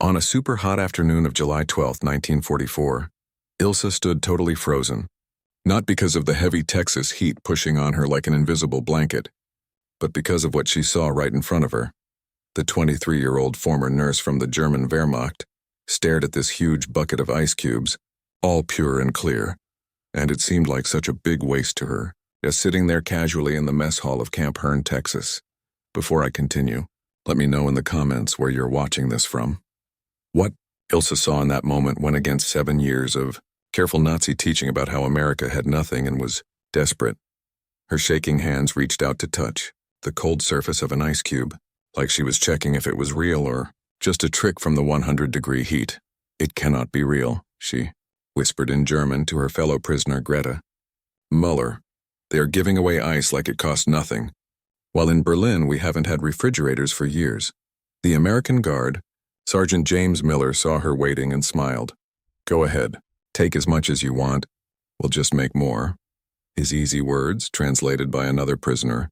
On a super hot afternoon of July 12, 1944, Ilsa stood totally frozen, not because of the heavy Texas heat pushing on her like an invisible blanket, but because of what she saw right in front of her. The 23-year-old former nurse from the German Wehrmacht stared at this huge bucket of ice cubes, all pure and clear, and it seemed like such a big waste to her, just sitting there casually in the mess hall of Camp Hearne, Texas. Before I continue, let me know in the comments where you're watching this from. What Ilsa saw in that moment went against 7 years of careful Nazi teaching about how America had nothing and was desperate. Her shaking hands reached out to touch the cold surface of an ice cube, like she was checking if it was real or just a trick from the 100-degree heat. "It cannot be real," she whispered in German to her fellow prisoner Greta. "Muller, they are giving away ice like it costs nothing, while in Berlin we haven't had refrigerators for years." The American guard, Sergeant James Miller, saw her waiting and smiled. "Go ahead, take as much as you want. We'll just make more." His easy words, translated by another prisoner,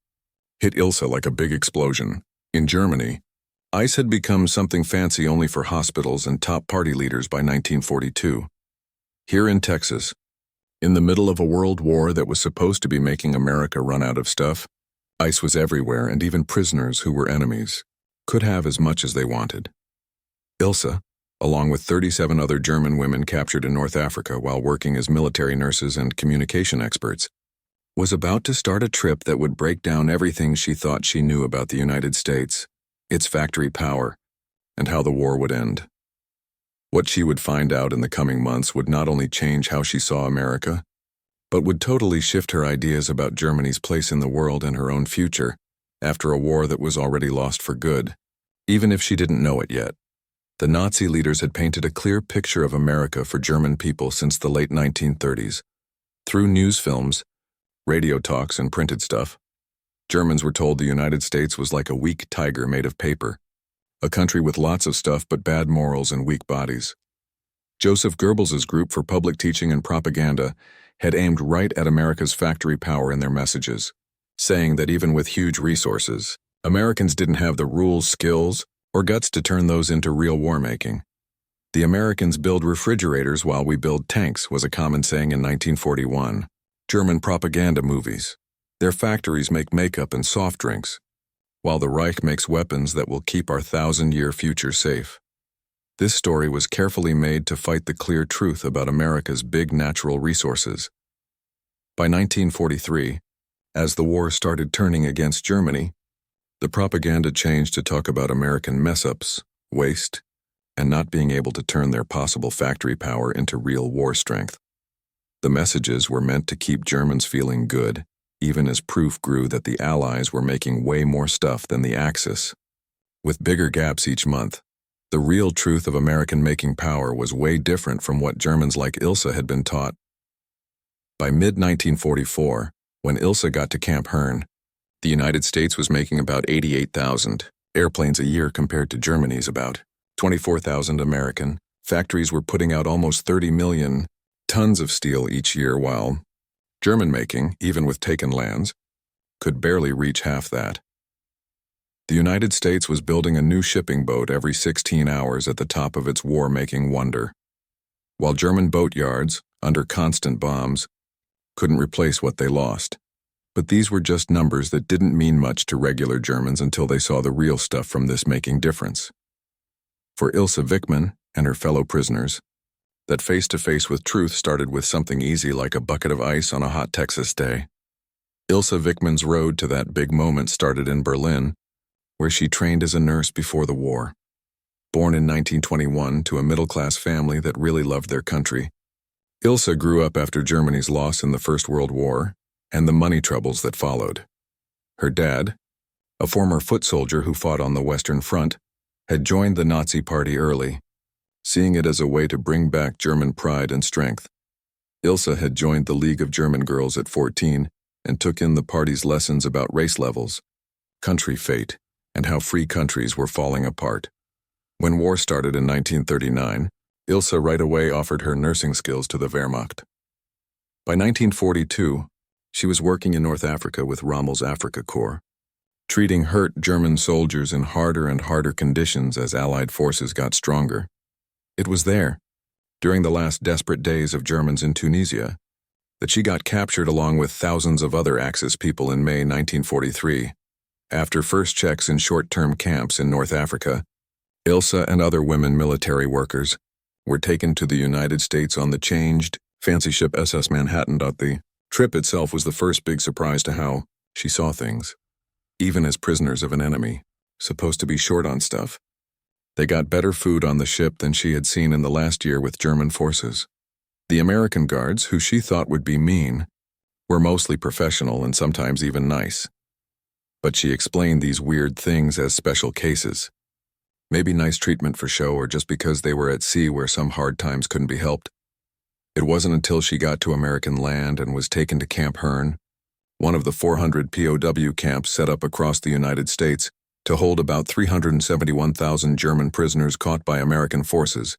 hit Ilsa like a big explosion. In Germany, ice had become something fancy only for hospitals and top party leaders by 1942. Here in Texas, in the middle of a world war that was supposed to be making America run out of stuff, ice was everywhere, and even prisoners who were enemies could have as much as they wanted. Ilsa, along with 37 other German women captured in North Africa while working as military nurses and communication experts, was about to start a trip that would break down everything she thought she knew about the United States, its factory power, and how the war would end. What she would find out in the coming months would not only change how she saw America, but would totally shift her ideas about Germany's place in the world and her own future after a war that was already lost for good, even if she didn't know it yet. The Nazi leaders had painted a clear picture of America for German people since the late 1930s. Through news films, radio talks, and printed stuff, Germans were told the United States was like a weak tiger made of paper, a country with lots of stuff but bad morals and weak bodies. Joseph Goebbels's group for public teaching and propaganda had aimed right at America's factory power in their messages, saying that even with huge resources, Americans didn't have the rules, skills, or guts to turn those into real war-making. "The Americans build refrigerators while we build tanks," was a common saying in 1941. German propaganda movies. "Their factories make makeup and soft drinks, while the Reich makes weapons that will keep our 1,000-year future safe." This story was carefully made to fight the clear truth about America's big natural resources. By 1943, as the war started turning against Germany, the propaganda changed to talk about American mess-ups, waste, and not being able to turn their possible factory power into real war strength. The messages were meant to keep Germans feeling good, even as proof grew that the Allies were making way more stuff than the Axis. With bigger gaps each month, the real truth of American making power was way different from what Germans like Ilsa had been taught. By mid-1944, when Ilsa got to Camp Hearne, the United States was making about 88,000 airplanes a year compared to Germany's about 24,000 American. Factories were putting out almost 30 million tons of steel each year, while German making, even with taken lands, could barely reach half that. The United States was building a new shipping boat every 16 hours at the top of its war-making wonder, while German boat yards, under constant bombs, couldn't replace what they lost. But these were just numbers that didn't mean much to regular Germans until they saw the real stuff from this making difference. For Ilsa Wickman and her fellow prisoners, that face-to-face with truth started with something easy like a bucket of ice on a hot Texas day. Ilsa Wickman's road to that big moment started in Berlin, where she trained as a nurse before the war. Born in 1921 to a middle-class family that really loved their country, Ilsa grew up after Germany's loss in the First World War and the money troubles that followed. Her dad, a former foot soldier who fought on the Western Front, had joined the Nazi Party early, seeing it as a way to bring back German pride and strength. Ilsa had joined the League of German Girls at 14 and took in the party's lessons about race levels, country fate, and how free countries were falling apart. When war started in 1939, Ilsa right away offered her nursing skills to the Wehrmacht. By 1942, she was working in North Africa with Rommel's Africa Corps. treating hurt German soldiers in harder and harder conditions as Allied forces got stronger. It was there, during the last desperate days of Germans in Tunisia, that she got captured along with thousands of other Axis people in May 1943. After first checks in short-term camps in North Africa, Ilsa and other women military workers were taken to the United States on the changed, fancy ship SS Manhattan. The trip itself was the first big surprise to how she saw things. Even as prisoners of an enemy, supposed to be short on stuff, they got better food on the ship than she had seen in the last year with German forces. The American guards, who she thought would be mean, were mostly professional and sometimes even nice. But she explained these weird things as special cases. Maybe nice treatment for show or just because they were at sea where some hard times couldn't be helped. It wasn't until she got to American land and was taken to Camp Hearne, one of the 400 POW camps set up across the United States to hold about 371,000 German prisoners caught by American forces,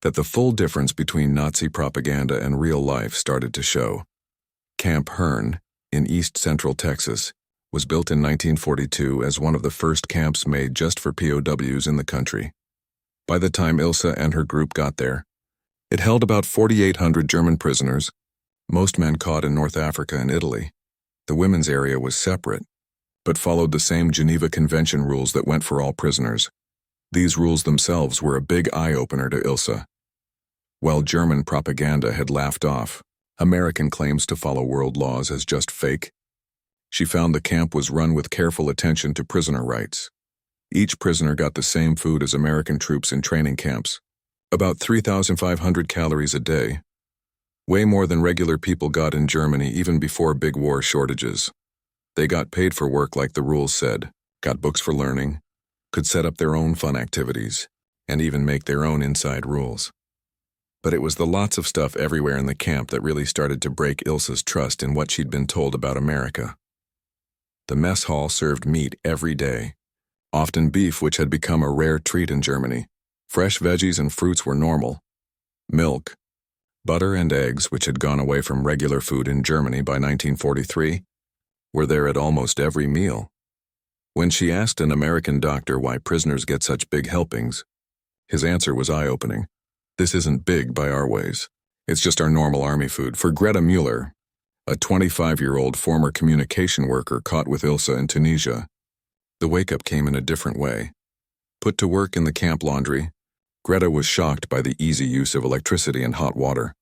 that the full difference between Nazi propaganda and real life started to show. Camp Hearne, in East Central Texas, was built in 1942 as one of the first camps made just for POWs in the country. By the time Ilsa and her group got there, it held about 4,800 German prisoners, most men caught in North Africa and Italy. The women's area was separate, but followed the same Geneva Convention rules that went for all prisoners. These rules themselves were a big eye-opener to Ilsa. While German propaganda had laughed off American claims to follow world laws as just fake, she found the camp was run with careful attention to prisoner rights. Each prisoner got the same food as American troops in training camps, about 3,500 calories a day, way more than regular people got in Germany even before big war shortages. They got paid for work like the rules said, got books for learning, could set up their own fun activities, and even make their own inside rules. But it was the lots of stuff everywhere in the camp that really started to break Ilsa's trust in what she'd been told about America. The mess hall served meat every day, often beef, which had become a rare treat in Germany. Fresh veggies and fruits were normal. Milk, butter, and eggs, which had gone away from regular food in Germany by 1943, were there at almost every meal. When she asked an American doctor why prisoners get such big helpings, his answer was eye-opening. This isn't big by our ways. It's just our normal army food. For Greta Mueller, a 25-year-old former communication worker caught with Ilsa in Tunisia, the wake-up came in a different way. Put to work in the camp laundry, Greta was shocked by the easy use of electricity and hot water.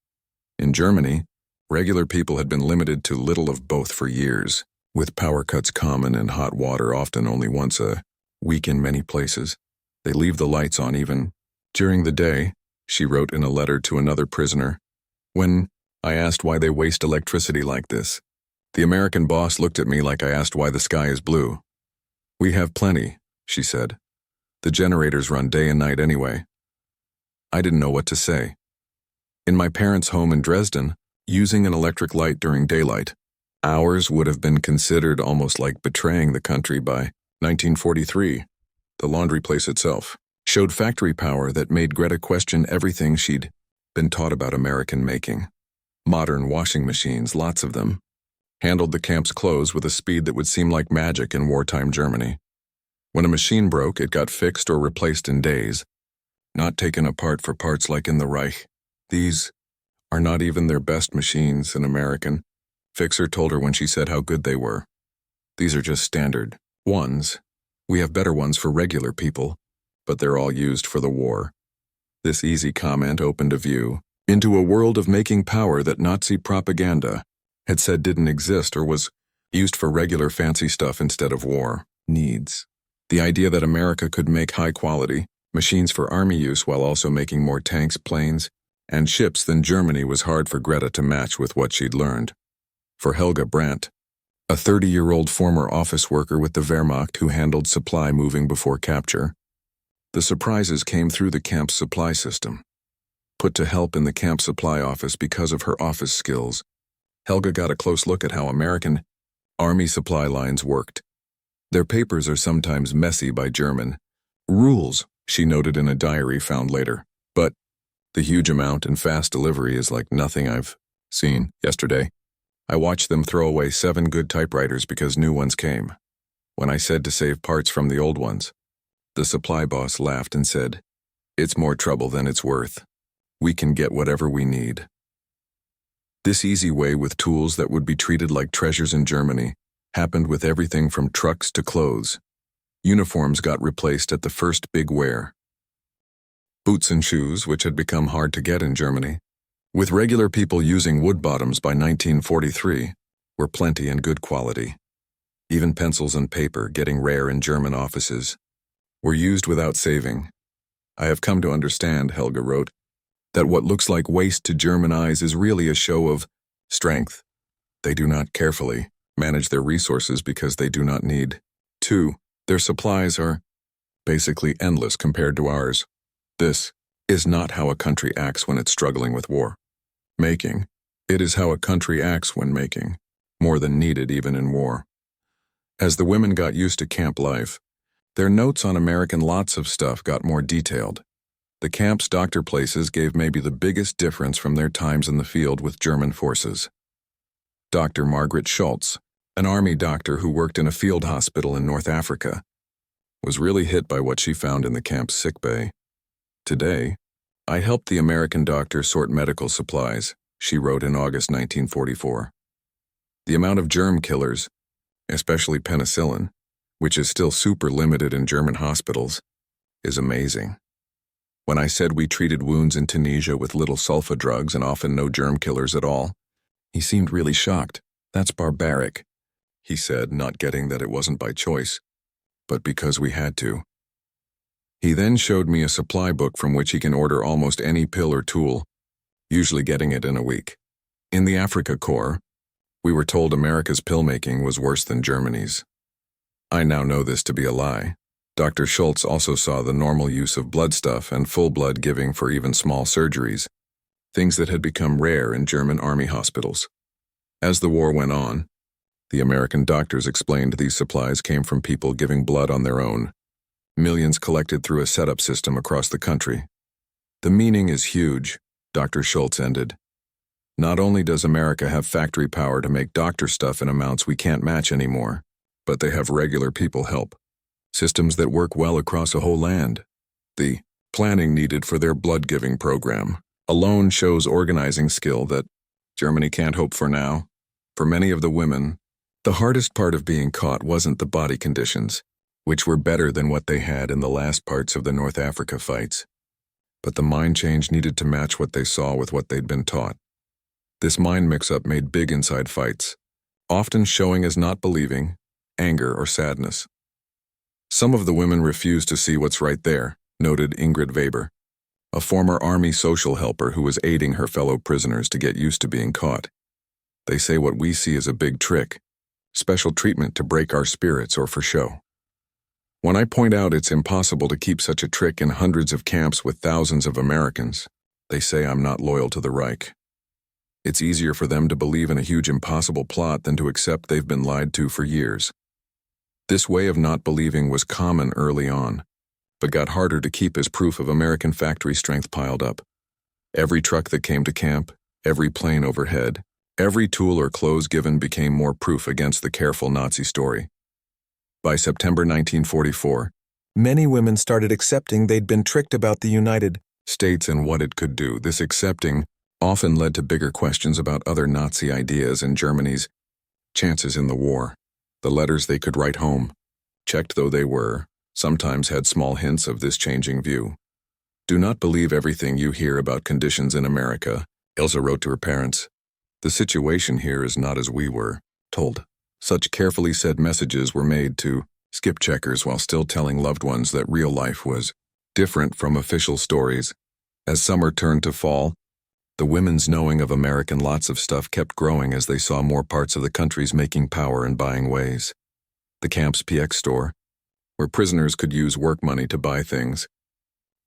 In Germany, regular people had been limited to little of both for years, with power cuts common and hot water often only once a week in many places. They leave the lights on even during the day, she wrote in a letter to another prisoner. When I asked why they waste electricity like this, the American boss looked at me like I asked why the sky is blue. We have plenty, she said. The generators run day and night anyway. I didn't know what to say. In my parents' home in Dresden, using an electric light during daylight hours would have been considered almost like betraying the country. By 1943, the laundry place itself showed factory power that made Greta question everything she'd been taught about American making. Modern washing machines, lots of them, handled the camp's clothes with a speed that would seem like magic in wartime Germany. When a machine broke, it got fixed or replaced in days, not taken apart for parts like in the Reich. These are not even their best machines, an American fixer told her when she said how good they were. These are just standard ones. We have better ones for regular people, but they're all used for the war. This easy comment opened a view into a world of making power that Nazi propaganda had said didn't exist or was used for regular fancy stuff instead of war needs. The idea that America could make high-quality machines for army use while also making more tanks, planes, and ships than Germany was hard for Greta to match with what she'd learned. For Helga Brandt, a 30-year-old former office worker with the Wehrmacht who handled supply moving before capture, the surprises came through the camp's supply system. Put to help in the camp supply office because of her office skills, Helga got a close look at how American army supply lines worked. Their papers are sometimes messy by German rules, she noted in a diary found later, but the huge amount and fast delivery is like nothing I've seen. Yesterday, I watched them throw away 7 good typewriters because new ones came. When I said to save parts from the old ones, the supply boss laughed and said, "It's more trouble than it's worth. We can get whatever we need." This easy way with tools that would be treated like treasures in Germany happened with everything from trucks to clothes. Uniforms got replaced at the first big wear. Boots and shoes, which had become hard to get in Germany, with regular people using wood bottoms by 1943, were plenty and good quality. Even pencils and paper, getting rare in German offices, were used without saving. "I have come to understand," Helga wrote, "that what looks like waste to German eyes is really a show of strength. They do not carefully manage their resources because they do not need to. Their supplies are basically endless compared to ours. This is not how a country acts when it's struggling with war. It is how a country acts when making, more than needed even in war." As the women got used to camp life, their notes on American lots of stuff got more detailed. The camp's doctor places gave maybe the biggest difference from their times in the field with German forces. Dr. Margaret Schultz, an army doctor who worked in a field hospital in North Africa, was really hit by what she found in the camp's sickbay. "Today, I helped the American doctor sort medical supplies," she wrote in August 1944. "The amount of germ killers, especially penicillin, which is still super limited in German hospitals, is amazing. When I said we treated wounds in Tunisia with little sulfa drugs and often no germ killers at all, he seemed really shocked. 'That's barbaric,' he said, not getting that it wasn't by choice, but because we had to. He then showed me a supply book from which he can order almost any pill or tool, usually getting it in a week. In the Africa Corps, we were told America's pill making was worse than Germany's. I now know this to be a lie. Dr. Schultz also saw the normal use of blood stuff and full blood giving for even small surgeries, things that had become rare in German army hospitals. As the war went on, the American doctors explained these supplies came from people giving blood on their own, millions collected through a setup system across the country. The meaning is huge," Dr. Schultz ended. "Not only does America have factory power to make doctor stuff in amounts we can't match anymore, but they have regular people help. Systems that work well across a whole land. The planning needed for their blood-giving program alone shows organizing skill that Germany can't hope for now. For many of the women, the hardest part of being caught wasn't the body conditions, which were better than what they had in the last parts of the North Africa fights, but the mind change needed to match what they saw with what they'd been taught. This mind mix-up made big inside fights, often showing as not believing, anger, or sadness. Some of the women refused to see what's right there," noted Ingrid Weber, a former army social helper who was aiding her fellow prisoners to get used to being caught. "They say what we see is a big trick, special treatment to break our spirits or for show. When I point out it's impossible to keep such a trick in hundreds of camps with thousands of Americans, they say I'm not loyal to the Reich. It's easier for them to believe in a huge impossible plot than to accept they've been lied to for years." This way of not believing was common early on, but got harder to keep as proof of American factory strength piled up. Every truck that came to camp, every plane overhead, every tool or clothes given became more proof against the careful Nazi story. By September 1944, many women started accepting they'd been tricked about the United States and what it could do. This accepting often led to bigger questions about other Nazi ideas and Germany's chances in the war. The letters they could write home, checked though they were, sometimes had small hints of this changing view. "Do not believe everything you hear about conditions in America," Ilsa wrote to her parents. "The situation here is not as we were told." Such carefully said messages were made to skip checkers while still telling loved ones that real life was different from official stories. As summer turned to fall, the women's knowing of American lots of stuff kept growing as they saw more parts of the country's making power and buying ways. The camp's PX store, where prisoners could use work money to buy things,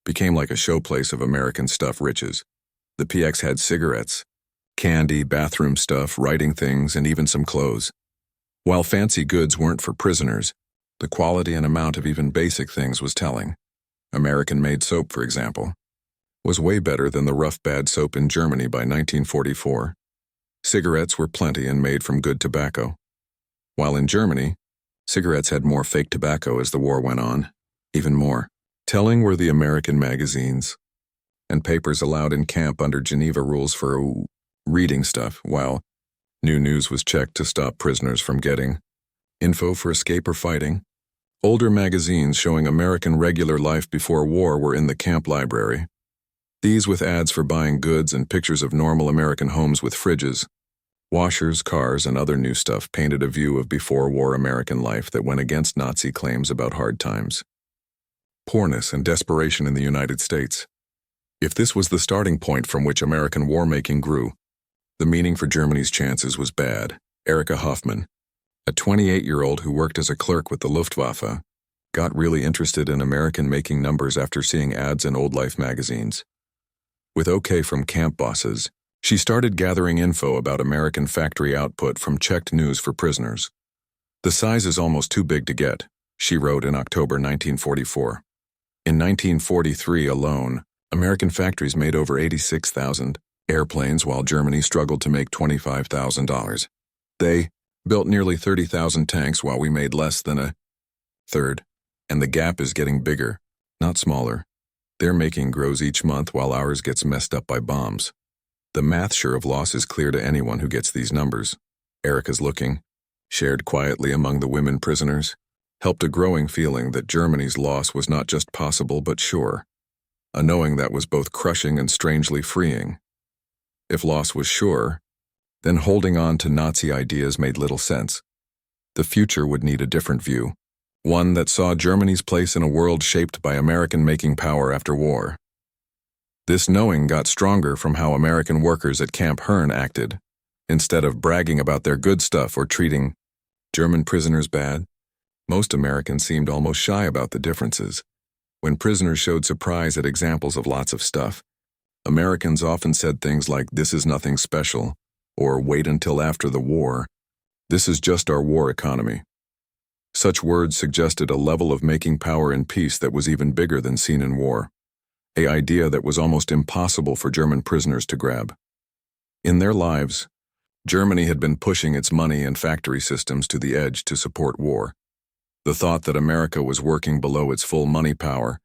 became like a showplace of American stuff riches. The PX had cigarettes, candy, bathroom stuff, writing things, and even some clothes. While fancy goods weren't for prisoners, the quality and amount of even basic things was telling. American-made soap, for example, was way better than the rough bad soap in Germany by 1944. Cigarettes were plenty and made from good tobacco. While in Germany, Cigarettes had more fake tobacco as the war went on. Even more telling were the American magazines and papers allowed in camp under Geneva rules for reading stuff, while new news was checked to stop prisoners from getting info for escape or fighting. Older magazines showing American regular life before war were in the camp library. These with ads for buying goods and pictures of normal American homes with fridges, washers, cars, and other new stuff painted a view of before-war American life that went against Nazi claims about hard times. Poorness and desperation in the United States. If this was the starting point from which American war-making grew, the meaning for Germany's chances was bad. Erika Hoffmann, a 28-year-old who worked as a clerk with the Luftwaffe, got really interested in American-making numbers after seeing ads in old life magazines. With okay from camp bosses, she started gathering info about American factory output from checked news for prisoners. "The size is almost too big to get," she wrote in October 1944. In 1943 alone, American factories made over 86,000 airplanes while Germany struggled to make $25,000. They built nearly 30,000 tanks while we made less than a third, and the gap is getting bigger, not smaller. Their making grows each month while ours gets messed up by bombs. The math sure of loss is clear to anyone who gets these numbers. Erika's looking, shared quietly among the women prisoners, helped a growing feeling that Germany's loss was not just possible but sure, a knowing that was both crushing and strangely freeing. If loss was sure, then holding on to Nazi ideas made little sense. The future would need a different view, one that saw Germany's place in a world shaped by American-making power after war. This knowing got stronger from how American workers at Camp Hearne acted. Instead of bragging about their good stuff or treating German prisoners bad, most Americans seemed almost shy about the differences. When prisoners showed surprise at examples of lots of stuff, Americans often said things like, "This is nothing special," or "Wait until after the war. This is just our war economy." Such words suggested a level of making power and peace that was even bigger than seen in war, an idea that was almost impossible for German prisoners to grab. In their lives, Germany had been pushing its money and factory systems to the edge to support war. The thought that America was working below its full money power,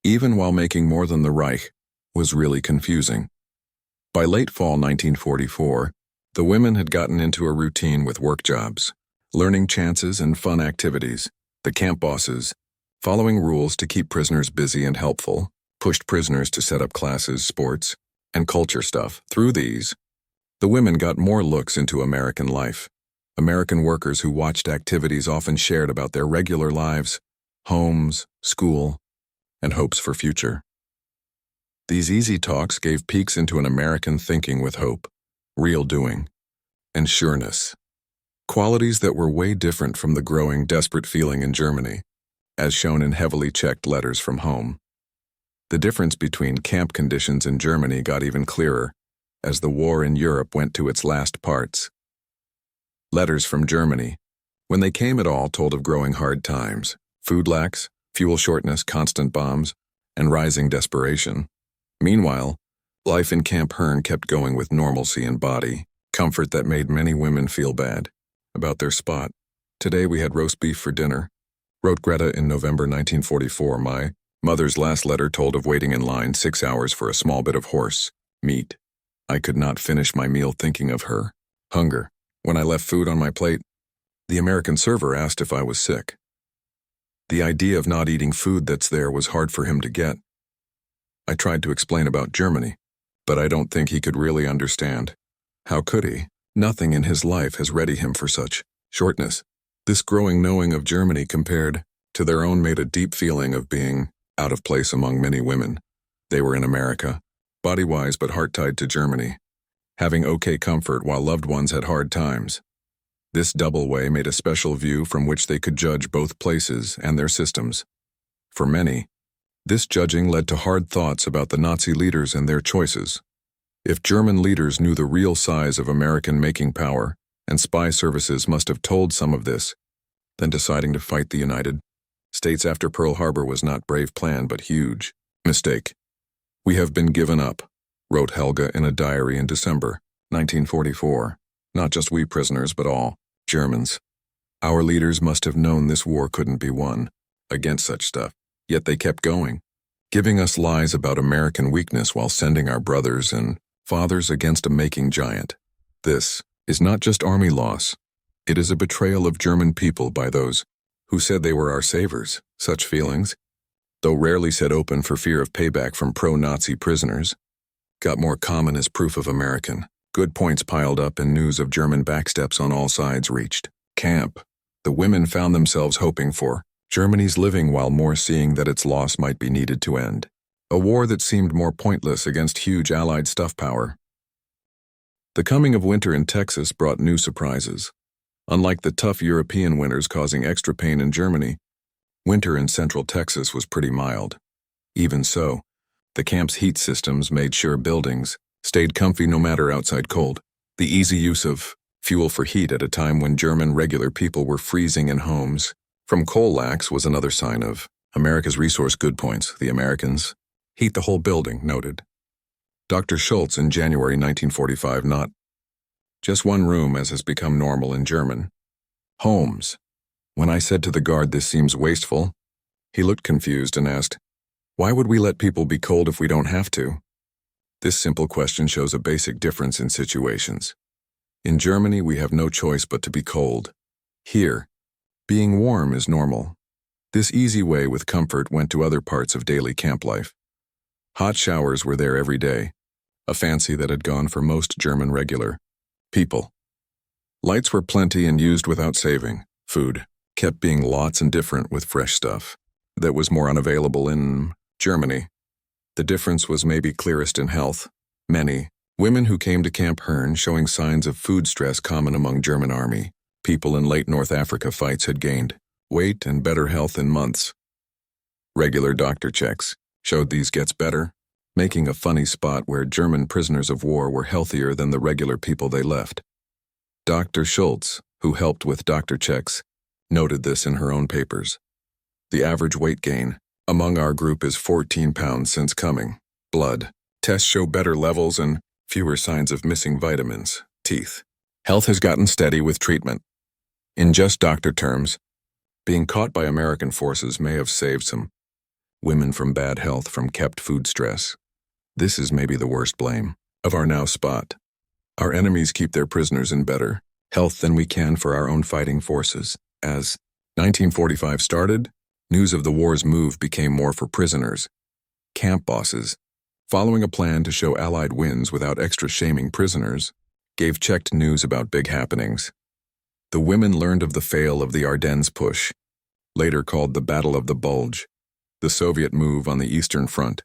even while making more than the Reich, was really confusing. By late fall 1944, the women had gotten into a routine with work jobs, learning chances and fun activities. The camp bosses, following rules to keep prisoners busy and helpful, pushed prisoners to set up classes, sports, and culture stuff. Through these, the women got more looks into American life. American workers who watched activities often shared about their regular lives, homes, school, and hopes for future. These easy talks gave peeks into an American thinking with hope, real doing, and sureness. Qualities that were way different from the growing, desperate feeling in Germany, as shown in heavily checked letters from home. The difference between camp conditions in Germany got even clearer as the war in Europe went to its last parts. Letters from Germany, when they came at all, told of growing hard times, food lacks, fuel shortness, constant bombs, and rising desperation. Meanwhile, life in Camp Hearne kept going with normalcy and body, comfort that made many women feel bad about their spot. "Today we had roast beef for dinner," wrote Greta in November 1944. "My mother's last letter told of waiting in line 6 hours for a small bit of horse meat. I could not finish my meal thinking of her. Hunger. When I left food on my plate, the American server asked if I was sick. The idea of not eating food that's there was hard for him to get. I tried to explain about Germany, but I don't think he could really understand. How could he? Nothing in his life has readied him for such shortness." This growing knowing of Germany compared to their own made a deep feeling of being out of place among many women. They were in America, body-wise but heart-tied to Germany, having okay comfort while loved ones had hard times. This double way made a special view from which they could judge both places and their systems. For many, this judging led to hard thoughts about the Nazi leaders and their choices. If German leaders knew the real size of American making power, and spy services must have told some of this, then deciding to fight the United States after Pearl Harbor was not brave plan but huge mistake. "We have been given up," wrote Helga in a diary in December 1944. "Not just we prisoners, but all Germans. Our leaders must have known this war couldn't be won against such stuff, yet they kept going, giving us lies about American weakness while sending our brothers and fathers against a making giant. This is not just army loss. It is a betrayal of German people by those who said they were our savers. Such feelings, though rarely said open for fear of payback from pro-Nazi prisoners, got more common as proof of American good points piled up and news of German backsteps on all sides reached camp. The women found themselves hoping for Germany's living while more seeing that its loss might be needed to end. A war that seemed more pointless against huge Allied stuff power. The coming of winter in Texas brought new surprises. Unlike the tough European winters causing extra pain in Germany, winter in central Texas was pretty mild. Even so, the camp's heat systems made sure buildings stayed comfy no matter outside cold. The easy use of fuel for heat at a time when German regular people were freezing in homes from coal lacks was another sign of America's resource good points. The Americans heat the whole building, noted Dr. Schultz in January 1945, not just one room as has become normal in German homes. When I said to the guard this seems wasteful, he looked confused and asked, why would we let people be cold if we don't have to? This simple question shows a basic difference in situations. In Germany, we have no choice but to be cold. Here, being warm is normal. This easy way with comfort went to other parts of daily camp life. Hot showers were there every day, a fancy that had gone for most German regular people. Lights were plenty and used without saving. Food kept being lots and different with fresh stuff that was more unavailable in Germany. The difference was maybe clearest in health. Many women who came to Camp Hearne showing signs of food stress common among German army people in late North Africa fights had gained weight and better health in months. Regular doctor checks showed these gets better, making a funny spot where German prisoners of war were healthier than the regular people they left. Dr. Schultz, who helped with doctor checks, noted this in her own papers. The average weight gain among our group is 14 pounds since coming. Blood tests show better levels and fewer signs of missing vitamins, teeth. Health has gotten steady with treatment. In just doctor terms, being caught by American forces may have saved some women from bad health from kept food stress. This is maybe the worst blame of our now spot. Our enemies keep their prisoners in better health than we can for our own fighting forces. As 1945 started, news of the war's move became more for prisoners. Camp bosses, following a plan to show Allied wins without extra shaming prisoners, gave checked news about big happenings. The women learned of the fail of the Ardennes push, later called the Battle of the Bulge, the Soviet move on the Eastern Front,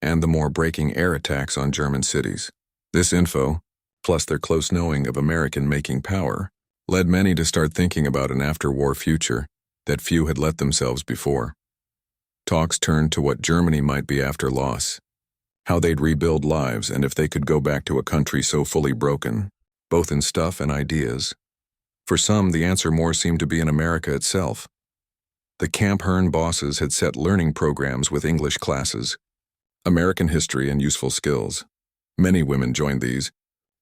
and the more breaking air attacks on German cities. This info, plus their close knowing of American making power, led many to start thinking about an after-war future that few had let themselves before. Talks turned to what Germany might be after loss, how they'd rebuild lives, and if they could go back to a country so fully broken, both in stuff and ideas. For some, the answer more seemed to be in America itself. The Camp Hearne bosses had set learning programs with English classes, American history, and useful skills. Many women joined these,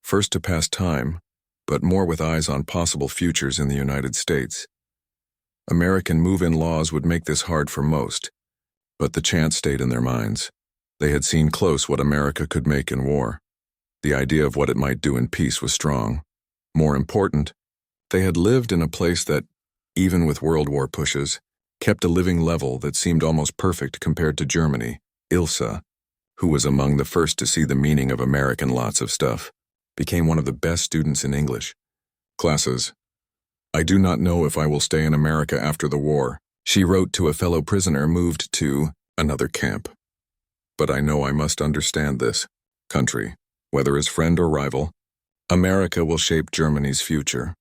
first to pass time, but more with eyes on possible futures in the United States. American move-in laws would make this hard for most, but the chance stayed in their minds. They had seen close what America could make in war. The idea of what it might do in peace was strong. More important, they had lived in a place that, even with World War pushes, kept a living level that seemed almost perfect compared to Germany. Ilsa, who was among the first to see the meaning of American lots of stuff, became one of the best students in English classes. I do not know if I will stay in America after the war, she wrote to a fellow prisoner moved to another camp. But I know I must understand this country, whether as friend or rival. America will shape Germany's future.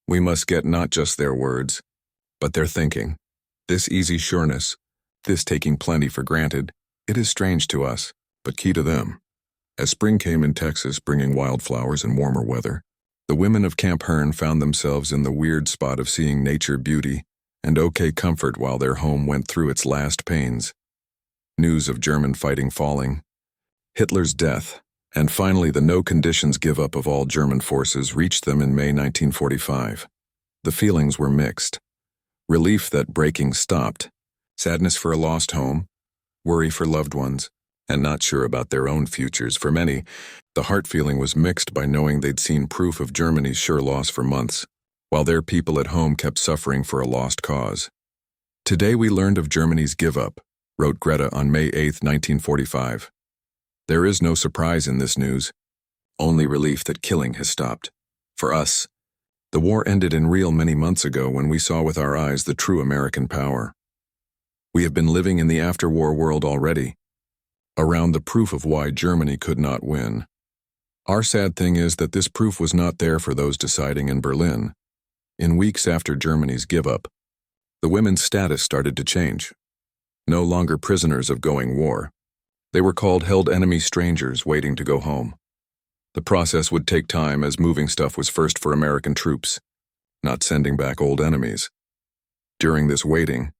We must get not just their words, but their thinking. This easy sureness, this taking plenty for granted, it is strange to us, but key to them. As spring came in Texas, bringing wildflowers and warmer weather, the women of Camp Hearne found themselves in the weird spot of seeing nature beauty and okay comfort while their home went through its last pains. News of German fighting falling, Hitler's death, and finally the no-conditions give-up of all German forces reached them in May 1945. The feelings were mixed. Relief that breaking stopped, sadness for a lost home, worry for loved ones, and not sure about their own futures. For many, the heart feeling was mixed by knowing they'd seen proof of Germany's sure loss for months, while their people at home kept suffering for a lost cause. "Today we learned of Germany's give-up," wrote Greta on May 8, 1945. "There is no surprise in this news, only relief that killing has stopped. For us, the war ended in real many months ago when we saw with our eyes the true American power. We have been living in the after-war world already, around the proof of why Germany could not win. Our sad thing is that this proof was not there for those deciding in Berlin. In weeks after Germany's give-up, the women's status started to change. No longer prisoners of going war. They were called held enemy strangers waiting to go home. The process would take time as moving stuff was first for American troops, not sending back old enemies. During this waiting,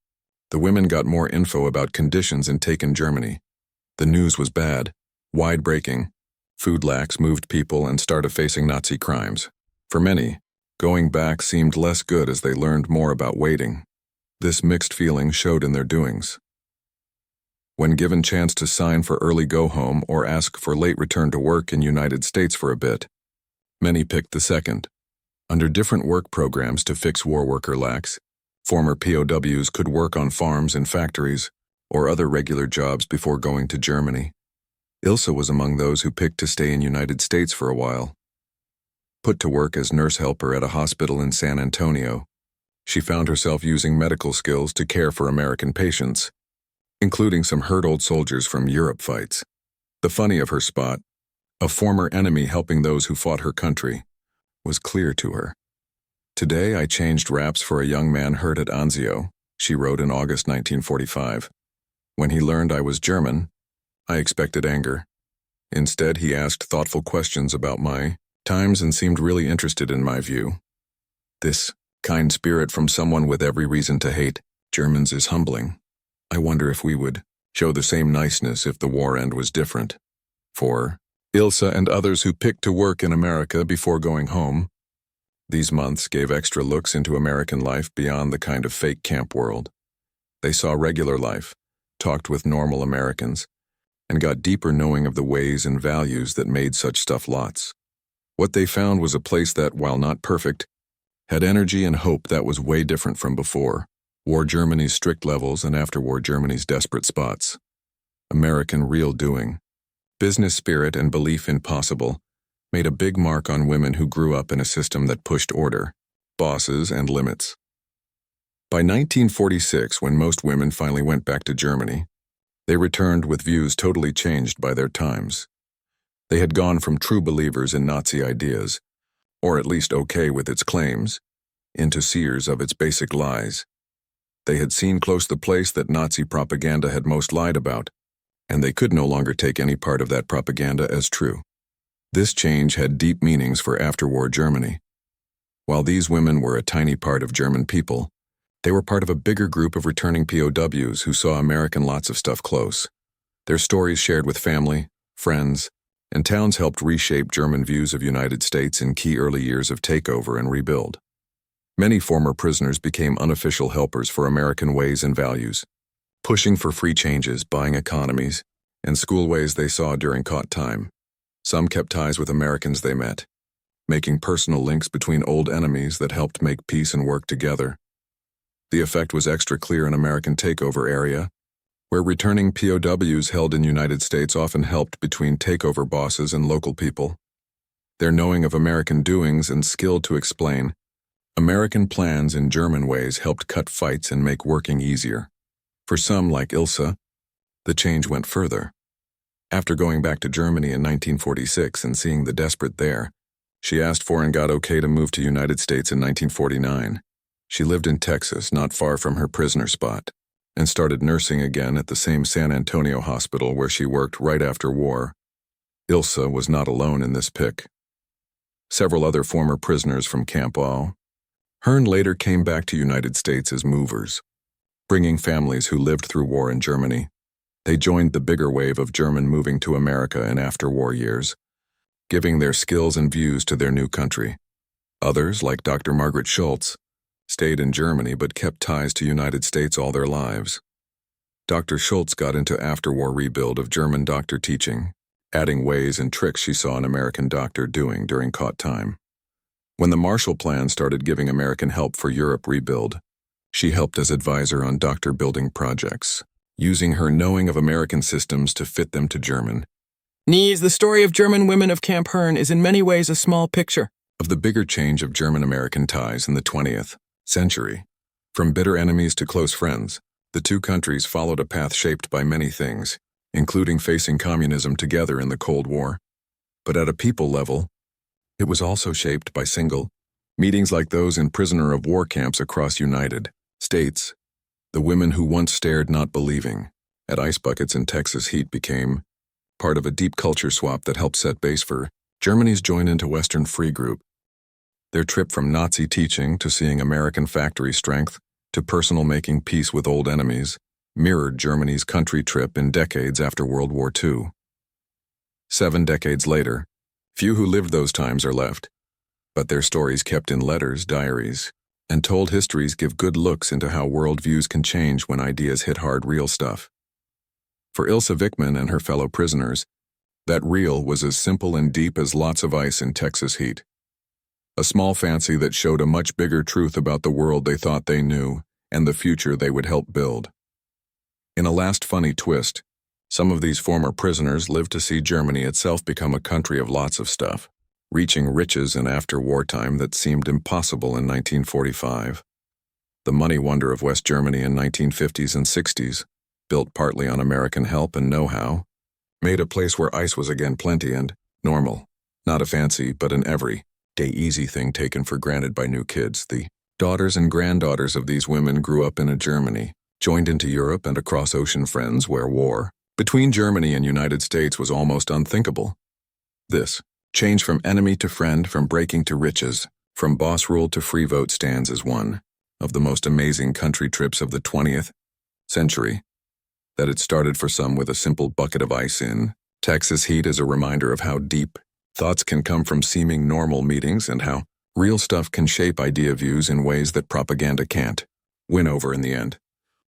the women got more info about conditions in taken Germany. The news was bad, wide-breaking. Food lacks moved people and started facing Nazi crimes. For many, going back seemed less good as they learned more about waiting. This mixed feeling showed in their doings. When given chance to sign for early go-home or ask for late return to work in United States for a bit, many picked the second. Under different work programs to fix war worker lacks, former POWs could work on farms and factories or other regular jobs before going to Germany. Ilsa was among those who picked to stay in United States for a while. Put to work as nurse helper at a hospital in San Antonio, she found herself using medical skills to care for American patients, including some hurt old soldiers from Europe fights. The funny of her spot, a former enemy helping those who fought her country, was clear to her. "Today I changed wraps for a young man hurt at Anzio," she wrote in August 1945. "When he learned I was German, I expected anger. Instead, he asked thoughtful questions about my times and seemed really interested in my view. This kind spirit from someone with every reason to hate Germans is humbling. I wonder if we would show the same niceness if the war end was different." For Ilsa and others who picked to work in America before going home, these months gave extra looks into American life beyond the kind of fake camp world. They saw regular life, talked with normal Americans, and got deeper knowing of the ways and values that made such stuff lots. What they found was a place that, while not perfect, had energy and hope that was way different from before. War Germany's strict levels and after-war Germany's desperate spots. American real doing, business spirit and belief in possible, made a big mark on women who grew up in a system that pushed order, bosses, and limits. By 1946, when most women finally went back to Germany, they returned with views totally changed by their times. They had gone from true believers in Nazi ideas, or at least okay with its claims, into seers of its basic lies. They had seen close the place that Nazi propaganda had most lied about, and they could no longer take any part of that propaganda as true. This change had deep meanings for after-war Germany. While these women were a tiny part of German people, they were part of a bigger group of returning POWs who saw American lots of stuff close. Their stories shared with family, friends, and towns helped reshape German views of United States in key early years of takeover and rebuild. Many former prisoners became unofficial helpers for American ways and values, pushing for free changes, buying economies, and schoolways they saw during caught time. Some kept ties with Americans they met, making personal links between old enemies that helped make peace and work together. The effect was extra clear in American takeover area, where returning POWs held in United States often helped between takeover bosses and local people. Their knowing of American doings and skill to explain American plans in German ways helped cut fights and make working easier. For some, like Ilsa, the change went further. After going back to Germany in 1946 and seeing the desperate there, she asked for and got okay to move to United States in 1949. She lived in Texas, not far from her prisoner spot, and started nursing again at the same San Antonio hospital where she worked right after war. Ilsa was not alone in this pick. Several other former prisoners from Camp Hearne later came back to United States as movers, bringing families who lived through war in Germany. They joined the bigger wave of German moving to America in after-war years, giving their skills and views to their new country. Others, like Dr. Margaret Schultz, stayed in Germany but kept ties to United States all their lives. Dr. Schultz got into afterwar rebuild of German doctor teaching, adding ways and tricks she saw an American doctor doing during caught time. When the Marshall Plan started giving American help for Europe rebuild, she helped as advisor on doctor building projects, using her knowing of American systems to fit them to German. The story of German women of Camp Hearne is in many ways a small picture of the bigger change of German-American ties in the 20th century. From bitter enemies to close friends, the two countries followed a path shaped by many things, including facing communism together in the Cold War. But at a people level, it was also shaped by single meetings like those in prisoner of war camps across United States. The women who once stared not believing at ice buckets in Texas heat became part of a deep culture swap that helped set base for Germany's join into Western Free Group. Their trip from Nazi teaching to seeing American factory strength to personal making peace with old enemies mirrored Germany's country trip in decades after World War II. 7 decades later, few who lived those times are left, but their stories kept in letters, diaries, and told histories give good looks into how worldviews can change when ideas hit hard real stuff. For Ilsa Vickman and her fellow prisoners, that real was as simple and deep as lots of ice in Texas heat. A small fancy that showed a much bigger truth about the world they thought they knew and the future they would help build. In a last funny twist, some of these former prisoners lived to see Germany itself become a country of lots of stuff, reaching riches in after wartime that seemed impossible in 1945. The money wonder of West Germany in 1950s and 60s, built partly on American help and know-how, made a place where ice was again plenty and normal, not a fancy but an everyday easy thing taken for granted by new kids. The daughters and granddaughters of these women grew up in a Germany, joined into Europe and across ocean friends where war between Germany and United States was almost unthinkable. This change from enemy to friend, from breaking to riches, from boss rule to free vote stands as one of the most amazing country trips of the 20th century. That it started for some with a simple bucket of ice in Texas heat is a reminder of how deep thoughts can come from seeming normal meetings and how real stuff can shape idea views in ways that propaganda can't win over in the end.